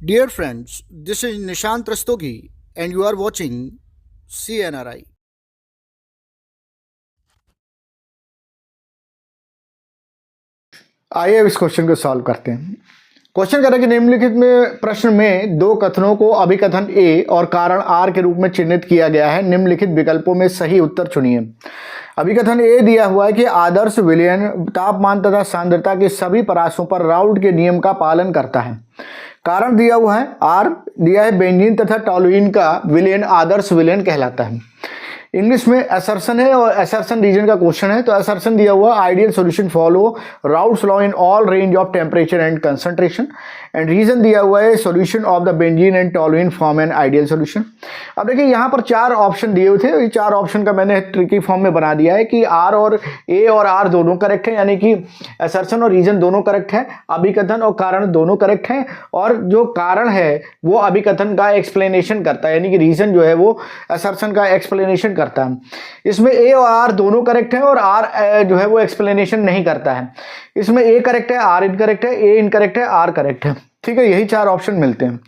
Dear friends, this is Nishant Rastogi and you are watching CNRI. आइए अब इस question को सॉल्व करते हैं। क्वेश्चन कह रहा है कि निम्नलिखित में प्रश्न में दो कथनों को अभिकथन ए और कारण आर के रूप में चिन्हित किया गया है। निम्नलिखित विकल्पों में सही उत्तर चुनिए। अभिकथन ए दिया हुआ है कि आदर्श विलयन तापमान तथा सांद्रता के सभी परासों पर राउल्ट के नियम का पालन करता है। कारण दिया हुआ है आर दिया है बेंजीन तथा टॉलुइन का विलयन आदर्श विलयन कहलाता है। इंग्लिश में असर्शन है और असर्शन रीजन का क्वेश्चन है। तो असर्शन दिया हुआ ideal solution follow Raoult's law in all range of temperature and concentration and reason दिया हुआ है solution of the benzene and toluene form an ideal solution. अब देखिए यहाँ पर चार ऑप्शन दिए हुए थे। ये चार ऑप्शन का मैंने ट्रिकी फॉर्म में बना दिया है कि आर और ए और आर दोनों करेक्ट है, यानी कि असर्शन और रीजन दोनों करेक्ट है, अभिकथन और कारण दोनों करेक्ट है, और जो कारण है वो अभिकथन का एक्सप्लेनेशन करता है, यानी कि रीजन जो है वो असर्शन का एक्सप्लेनेशन करता है। इसमें ए और आर दोनों करेक्ट है और आर जो है वो एक्सप्लेनेशन नहीं करता है। इसमें ए करेक्ट है, आर इनकरेक्ट है, ए इनकरेक्ट है, आर करेक्ट है। ठीक है, यही चार ऑप्शन मिलते हैं।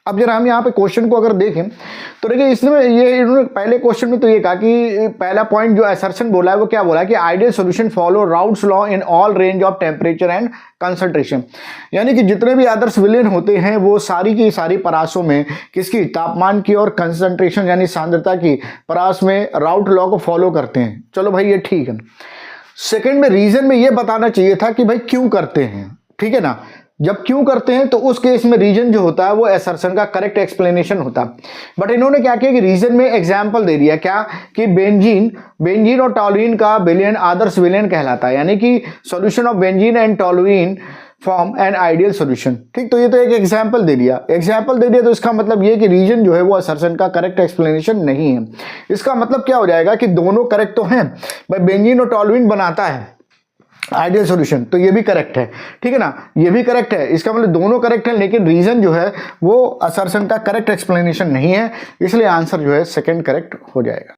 अब जरा हम यहाँ पे क्वेश्चन को अगर देखें तो देखिए इसमें ये इन्होंने पहले क्वेश्चन में तो ये कहा कि पहला पॉइंट जो असर्शन बोला है वो क्या बोला है कि ideal solution follow Raoult's law in all range of temperature and concentration, यानी कि जितने भी आदर्श विलयन होते हैं वो सारी की सारी परासों में किसकी तापमान की और कंसंट्रेशन यानी सांद्रता की परास में राउल्ट लॉ को फॉलो करते हैं। चलो भाई ये ठीक है। सेकेंड में रीजन में ये बताना चाहिए था कि भाई क्यों करते हैं, ठीक है ना। जब क्यों करते हैं तो उस केस में रीजन जो होता है वो असर्शन का करेक्ट एक्सप्लेनेशन होता है। बट इन्होंने क्या किया कि रीजन में एग्जाम्पल दे दिया, क्या कि बेंजीन और टॉलुइन का विलयन आदर्श विलयन कहलाता है, यानी कि solution of benzene and toluene form an ideal solution. ठीक, तो ये तो एक एग्जाम्पल दे दिया तो इसका मतलब ये कि रीजन जो है वो असर्शन का करेक्ट एक्सप्लेनेशन नहीं है। इसका मतलब क्या हो जाएगा कि दोनों करेक्ट तो हैं भाई, बेंजीन और टॉलुइन बनाता है आइडियल सॉल्यूशन, तो ये भी करेक्ट है, ठीक है ना, ये भी करेक्ट है। इसका मतलब दोनों करेक्ट है, लेकिन रीजन जो है वो असर्शन का करेक्ट एक्सप्लेनेशन नहीं है, इसलिए आंसर जो है सेकंड करेक्ट हो जाएगा।